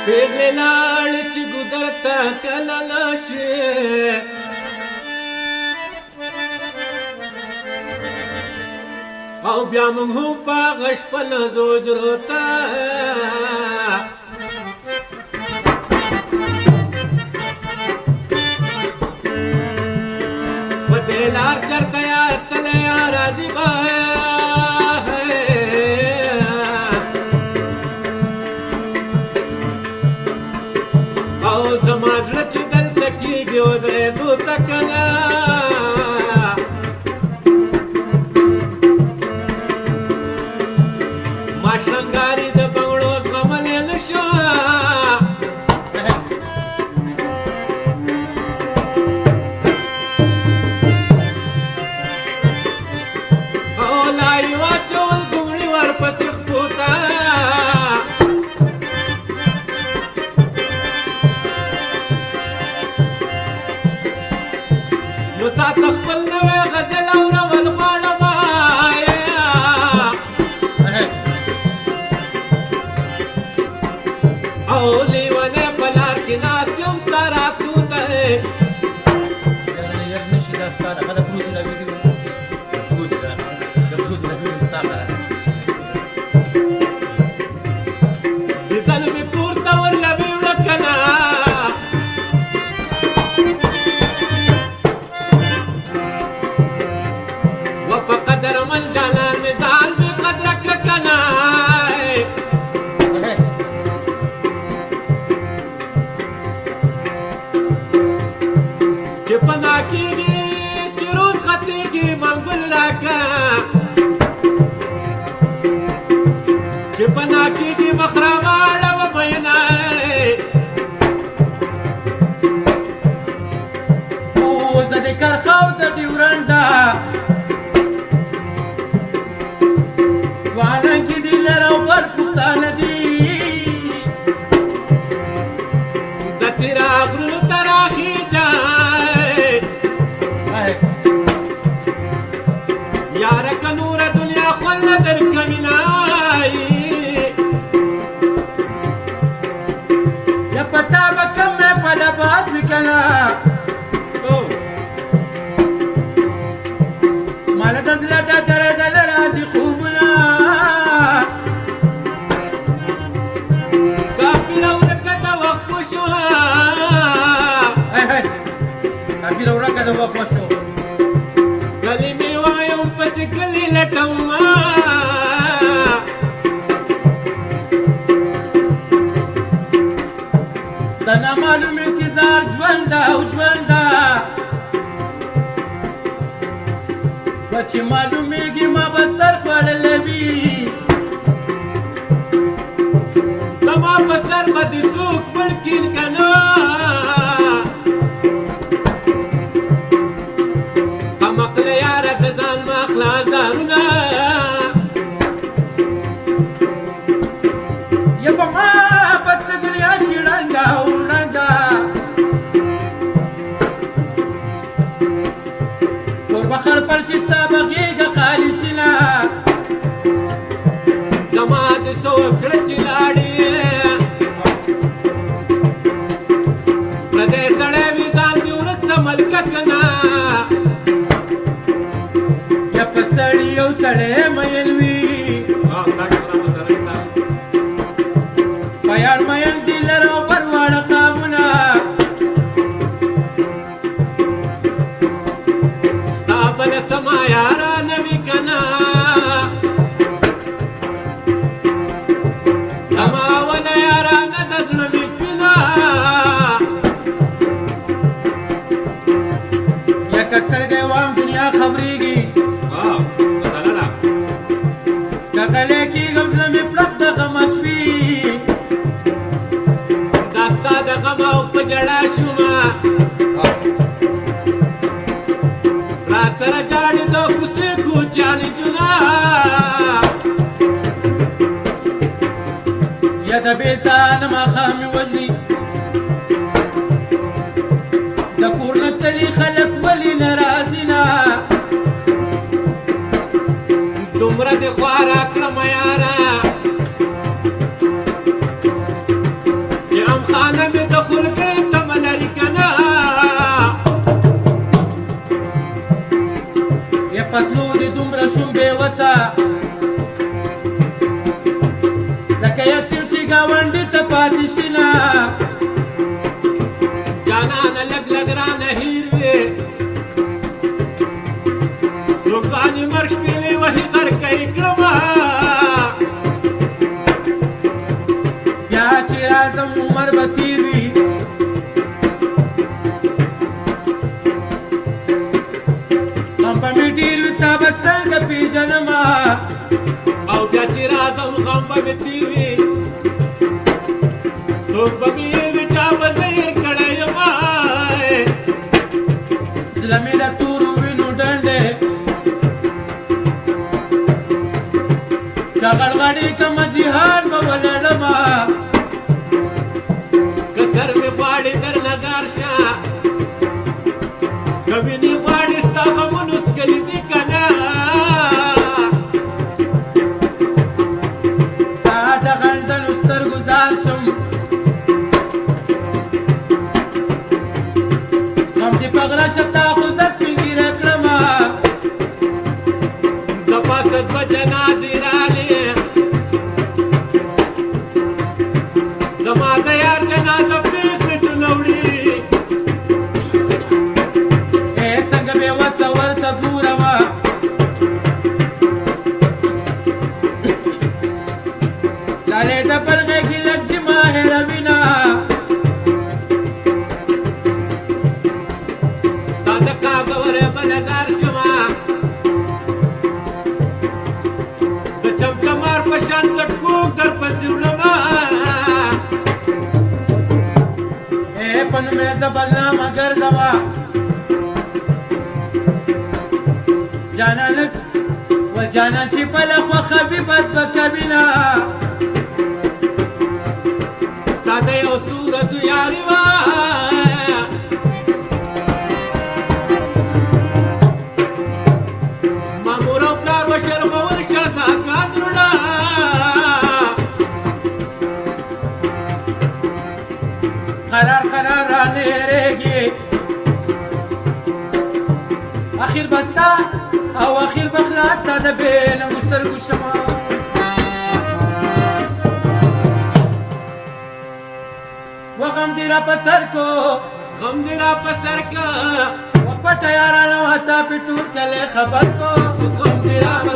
پیغلې لاړې چې ګودر ته کله نشي او بیا موږ هم په هغه شپه نه ځو حجرو ته په دې لار چرته یار تللی یا راځي به او زما زړه چې دلته کېږي ودرېدو ته که نه ما شرنګاري د بنګړو زغملی نه شو او لا یې واچول ګومړي ورپسې خپو ته نو تا ته خپل نوی غزل اورول غواړم او لیونی په لار کې ناست یم ستا راتلو ته یار نشي دا ستا د هغه د پروتو دا ویډیو د پروتو دا ویډیو ستا غره لیدل مې کور ته ورلوي وړه که نه و په قدرمن جانان مې ځان بې قدره کړه که نه چې پناه کېږي چې روز ختېږي منګل راکه چې پناه کېږي مخ راواړوه مینه اوس د دې کرښاو د ډیورنډه وانه کې دي لر او بر پښتانه دي د تیرا غرونو ته راخېږه یاره که نوره دنیا خوند نه درکوینه یا پتا به کم مې په لبات وي که نه ماله د زړه د درېدل راځي خوبونه کافره ورکه د وخت وشوه کافي ورکه د وخت وشو کلمې وایم پسې کلي لټومه د نامعلوم انتظار ژونده او ژونده و چې معلومیږي ما به سر خوړلی وي زما په سر به دې څوک مړ کړي که نه غمقله یاره د ځان مه اخله ازارونه یا به ما بس دنیا شي ړنګه او ړنګه کور به خړپړ شي ستا به غېږه خالي شي نه زما د څه وکړه چې لاړې پردی سړی وي ځان دې ورک د ملکه که نه یا په سړي یو سړی مین وي په یار مین دي لر او بر واړه قابونه ستا بله سما یارانه وي که نه زما وله یارانه د زړه مې کوینه یا که سترګی وام دنیا خبرېږي مسله ده که غلی کېږم زړه مې پړق د غم اچوي دا ستا د غم او په ژړا شومه را سره جاړې د کوڅې کوچیانې جونه یا د بېلتان ماښام مې وژني د کور نه تلي خلک ولې نه راځي نه دومره دې خوا راکړه مه یاره چې دي شینا جانان لګ لګ را نه هیر وې څوک ځاني مرګ شپېلې وهي غر کوي کړما بیا چې راځم عمر به تیر وي غم به مې ډېر وي تا به څنګه پېژنمه او بیا چې راځم غم به مې تېر وي څوک به مې هېر وي چا به زه هېر کړی یمه زړه مې د تورو وینو ډنډ دی که غړغړې کمه جهان به ولاړمه که سر مې غواړي در نظر شه که وینې غواړي ستا غمونو څکلي دي که نه ستا د غندنو سترګو زار شم غم دې په غره شه تا خو زه سپین ږیره کړمه د پاسه دوه جنازې رالې زما د یار جنازه پېغلې ټوله وړي ای څنګه بې وسه ورته ګورمه لالې د بل غېږې لسې ما هېروينه ستا د کابه وره بله زار شمه د چمچمار په شان څټکوک در پسې وړمه ای په نومې زه بدنامه ګرځمه جانان و جانان چې بله خوښه وي بد به کوینه ستا د یو څو ورځو یاري وه ما مور او پلار وشرمول شهزادګان وروڼه قرار قرار رانه هېرېږي اخیر بستا او اخیر بخلاص تا د بې ننګو سترګو شمه و غم دې را په سر کو غم دې را په سر که و پټه یارانو حتا پې ټول کلی خبر کو غم دې را په